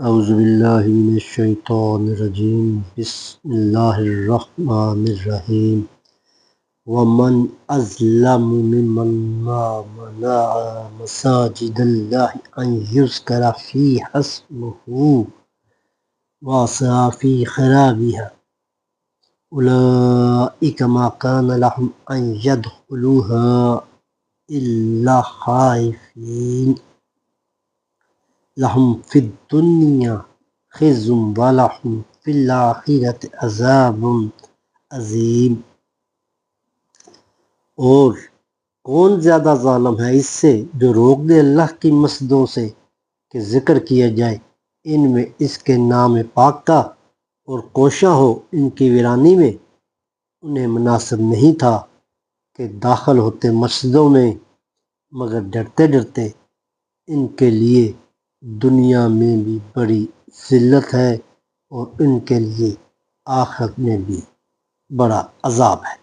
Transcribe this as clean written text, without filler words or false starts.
اعوذ باللہ من الشیطان الرجیم بسم اللہ الرحمن الرحیم ومن اظلم ممن منع مساجد اللہ ان یذکر فیہا اسمہ وسعی فی خرابها اولئک ما کان لهم ان يدخلوها الا خائفین لہم فی الدنیا خزی ولہم فی الآخرۃ عذاب عظیم۔ اور کون زیادہ ظالم ہے اس سے جو روک دے اللہ کی مسجدوں سے کہ ذکر کیا جائے ان میں اس کے نام پاک کا اور کوشاں ہو ان کی ویرانی میں۔ انہیں مناسب نہیں تھا کہ داخل ہوتے مسجدوں میں مگر ڈرتے ڈرتے ان کے لیے دنیا میں بھی بڑی ذلت ہے اور ان کے لیے آخرت میں بھی بڑا عذاب ہے۔